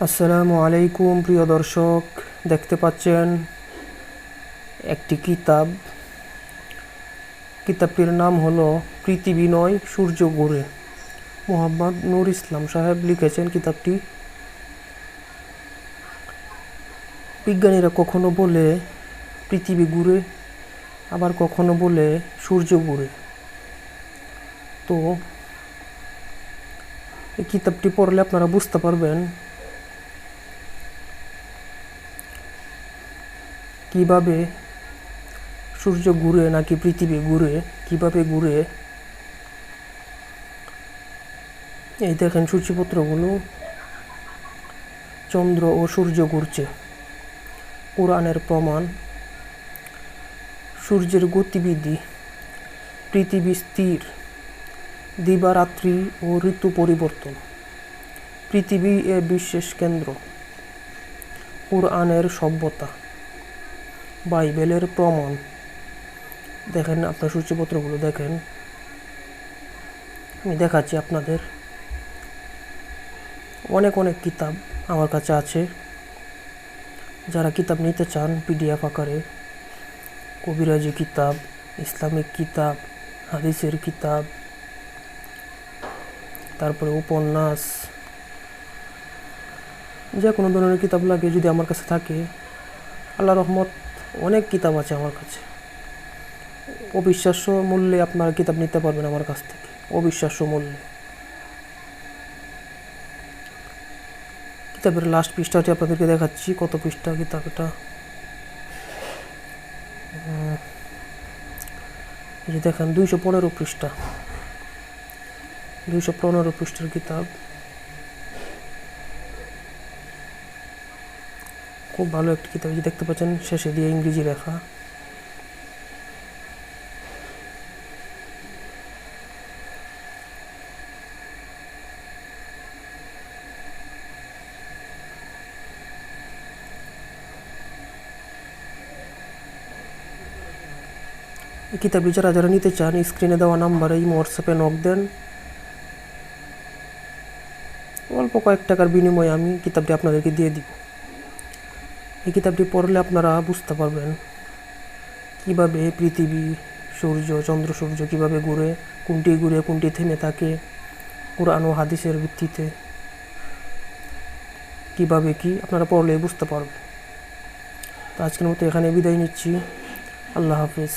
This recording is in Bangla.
আসসালামু আলাইকুম প্রিয় দর্শক, দেখতে পাচ্ছেন একটি কিতাবটির নাম হলো পৃথিবী নয় সূর্য ঘুরে। মোহাম্মদ নূর ইসলাম সাহেব লিখেছেন কিতাবটি। বিজ্ঞানীরা কখনো বলে পৃথিবী ঘুরে, আবার কখনো বলে সূর্য ঘুরে। তো এই কিতাবটি পড়লে আপনারা বুঝতে পারবেন কিভাবে সূর্য ঘুরে নাকি পৃথিবী ঘুরে, কিভাবে ঘুরে। এই দেখেন সূচিপত্রগুলো, চন্দ্র ও সূর্য ঘুরছে। কোরআনের প্রমাণ, সূর্যের গতিবিধি, পৃথিবী স্থির, দিবারাত্রি ও ঋতু পরিবর্তন, পৃথিবী এ বিশ্বের কেন্দ্র, কোরআনের সভ্যতা, বাইবেলের প্রমাণ। দেখেন আপনার সূচিপত্রগুলো দেখেন, আমি দেখাচ্ছি আপনাদের। অনেক কিতাব আমার কাছে আছে। যারা কিতাব নিতে চান পিডিএফ আকারে, কবিরাজি কিতাব, ইসলামিক কিতাব, হাদিসের কিতাব, তারপরে উপন্যাস, যে কোনো ধরনের কিতাব লাগে যদি আমার কাছে থাকে, আল্লাহ রহমত অনেক কিতাব আছে আমার কাছে। অবিশ্বাস্য মূল্যে আপনারা কিতাব নিতে পারবেন আমার কাছ থেকে, অবিশ্বাস্য মূল্যে। কিতাবের লাস্ট পৃষ্ঠাটি আপনাদেরকে দেখাচ্ছি, কত পৃষ্ঠা কিতাব এটা। এই যে দেখেন 215 পৃষ্ঠা, 215 পৃষ্ঠার কিতাব। খুব ভালো একটি কিতাব। যে দেখতে পাচ্ছেন শেষে দিয়ে ইংরেজি লেখা। এই কিতাবটি যারা নিতে চান স্ক্রিনে দেওয়া নাম্বারে হোয়াটসঅ্যাপে নক দেন। অল্প কয়েক টাকার বিনিময়ে আমি কিতাবটি আপনাদেরকে দিয়ে দিব। এই কিতাবটি পড়লে আপনারা বুঝতে পারবেন কিভাবে পৃথিবী, সূর্য, চন্দ্র, সূর্য কীভাবে ঘুরে, কোনটি ঘুরে কোনটি থেমে থাকে, কোরআন ও হাদিসের ভিত্তিতে কীভাবে কি আপনারা পড়লে বুঝতে পারবেন। তো আজকের মতো এখানে বিদায় নিচ্ছি। আল্লাহ হাফিজ।